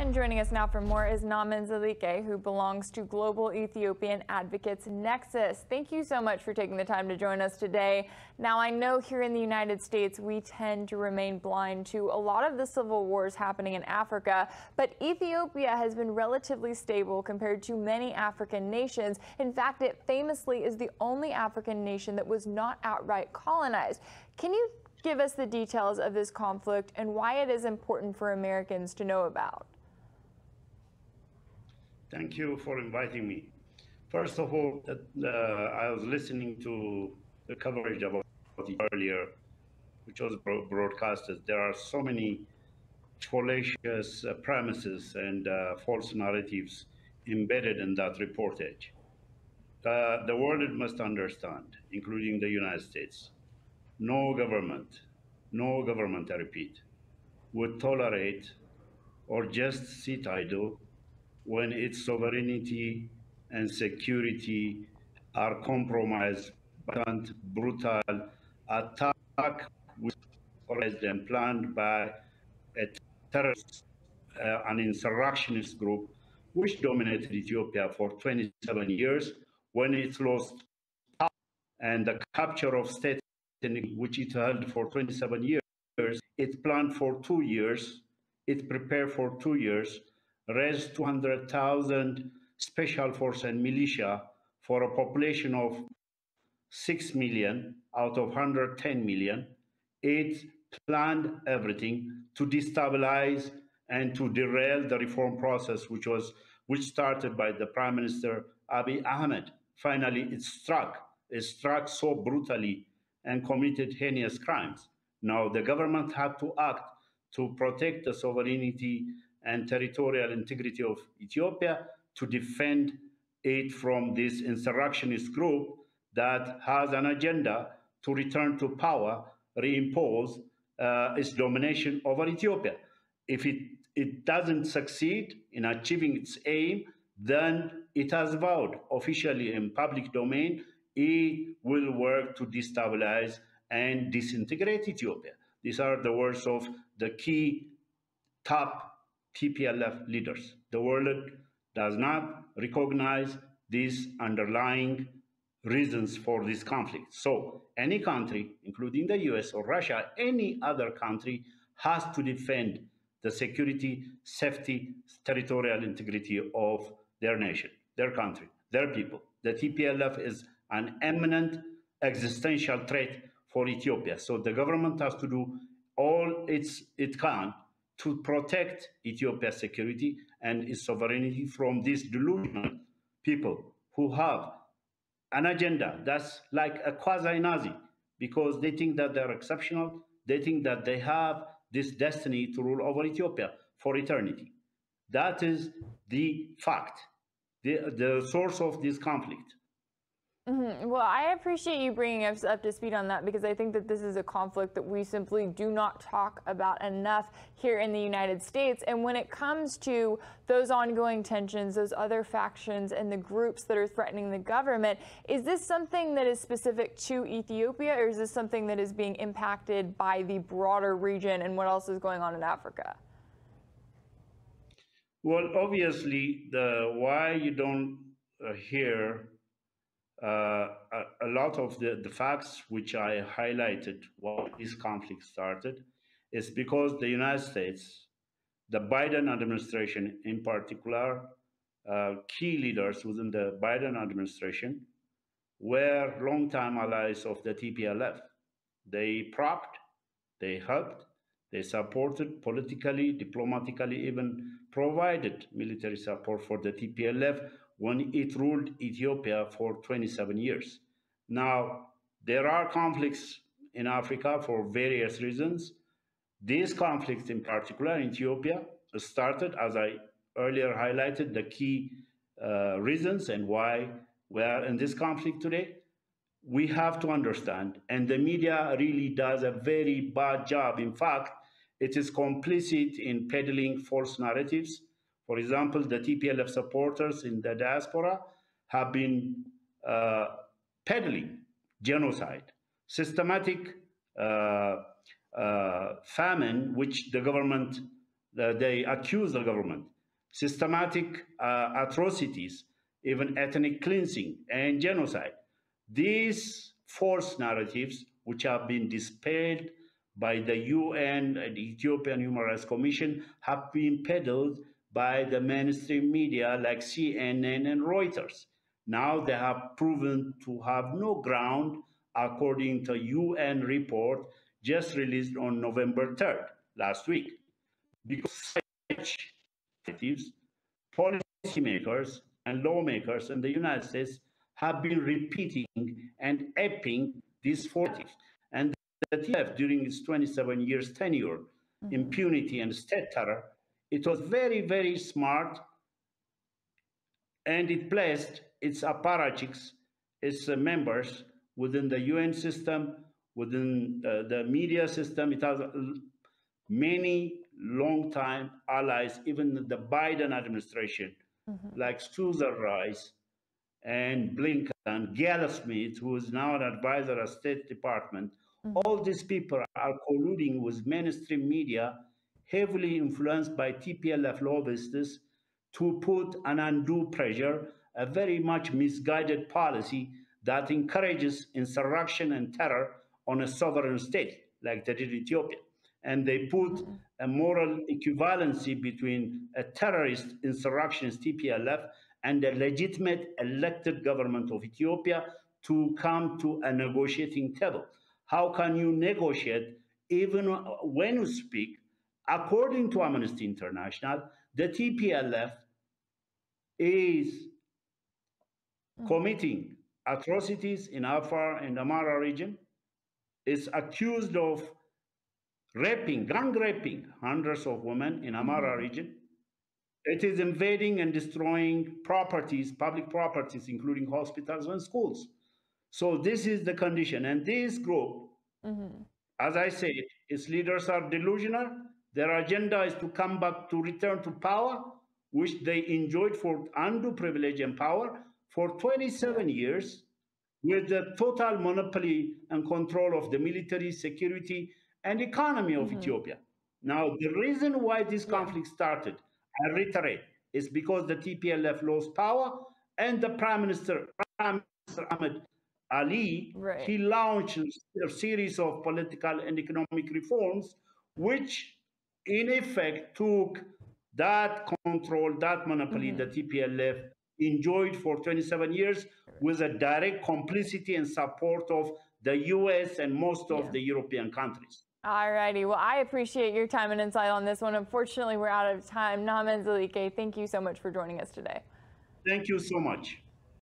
And joining us now for more is Neamin Zeleke, who belongs to Global Ethiopian Advocates Nexus. Thank you so much for taking the time to join us today. Now, I know here in the United States, we tend to remain blind to a lot of the civil wars happening in Africa, but Ethiopia has been relatively stable compared to many African nations. In fact, it famously is the only African nation that was not outright colonized. Can you give us the details of this conflict and why it is important for Americans to know about? Thank you for inviting me. First of all, I was listening to the coverage about it earlier, which was broadcasted. There are so many fallacious premises and false narratives embedded in that reportage. The world must understand, including the United States, no government, I repeat, would tolerate or just sit idle when its sovereignty and security are compromised by a brutal attack which was then planned by a terrorist, an insurrectionist group which dominated Ethiopia for 27 years when it lost power, and the capture of state which it held for 27 years. It planned for 2 years, it prepared for 2 years, raised 200,000 special force and militia for a population of 6 million out of 110 million. It planned everything to destabilize and to derail the reform process, which started by the Prime Minister Abiy Ahmed. Finally, it struck so brutally and committed heinous crimes. Now, the government had to act to protect the sovereignty and territorial integrity of Ethiopia, to defend it from this insurrectionist group that has an agenda to return to power, reimpose its domination over Ethiopia. If it doesn't succeed in achieving its aim, then it has vowed officially in public domain it will work to destabilize and disintegrate Ethiopia. These are the words of the key top TPLF leaders. The world does not recognize these underlying reasons for this conflict. So any country, including the US or Russia, any other country, has to defend the security, safety, territorial integrity of their nation, their country, their people. The TPLF is an imminent existential threat for Ethiopia. So the government has to do all it can to protect Ethiopia's security and its sovereignty from these delusional people who have an agenda that's like a quasi-Nazi, because they think that they're exceptional. They think that they have this destiny to rule over Ethiopia for eternity. That is the fact, the source of this conflict. Well, I appreciate you bringing us up to speed on that, because I think that this is a conflict that we simply do not talk about enough here in the United States. And when it comes to those ongoing tensions, those other factions and the groups that are threatening the government, is this something that is specific to Ethiopia, or is this something that is being impacted by the broader region and what else is going on in Africa? Well, obviously, why you don't hear a lot of the facts which I highlighted why this conflict started is because the United States, the Biden administration in particular, key leaders within the Biden administration were longtime allies of the TPLF. They propped, they helped, they supported politically, diplomatically, even provided military support for the TPLF when it ruled Ethiopia for 27 years. Now, there are conflicts in Africa for various reasons. These conflicts in particular in Ethiopia started, as I earlier highlighted, the key reasons and why we are in this conflict today. We have to understand, and the media really does a very bad job. In fact, it is complicit in peddling false narratives. For example, the TPLF supporters in the diaspora have been peddling genocide, systematic famine, which the government, they accuse the government systematic atrocities, even ethnic cleansing and genocide. These false narratives, which have been dispelled by the UN and the Ethiopian Human Rights Commission, have been peddled by the mainstream media like CNN and Reuters. Now they have proven to have no ground, according to a UN report just released on November 3rd, last week. Because such narratives, policymakers and lawmakers in the United States have been repeating and upping these narratives. And the TF, during its 27 years tenure, impunity and state terror, it was very, very smart, and it placed its apparatchiks, its members within the UN system, within the media system. It has many long-time allies, even the Biden administration, like Susan Rice and Blinken, Gail Smith, who is now an advisor at State Department. All these people are colluding with mainstream media, heavily influenced by TPLF lobbyists, to put an undue pressure, a very much misguided policy that encourages insurrection and terror on a sovereign state, like they did Ethiopia. And they put a moral equivalency between a terrorist insurrectionist TPLF and a legitimate elected government of Ethiopia to come to a negotiating table. How can you negotiate even when you speak? According to Amnesty International, the TPLF is committing atrocities in Afar and Amara region, is accused of raping, gang raping hundreds of women in Amara region. It is invading and destroying properties, public properties, including hospitals and schools. So this is the condition. And this group, as I said, its leaders are delusional. Their agenda is to come back, to return to power, which they enjoyed for undue privilege and power for 27 years, with the total monopoly and control of the military, security, and economy of Ethiopia. Now, the reason why this conflict started, I reiterate, is because the TPLF lost power, and the Prime Minister Ahmed Ali, he launched a series of political and economic reforms, which in effect took that control, that monopoly the TPLF enjoyed for 27 years with a direct complicity and support of the US and most of the European countries. All righty. Well, I appreciate your time and insight on this one. Unfortunately, we're out of time. Neamin Zeleke, thank you so much for joining us today. Thank you so much.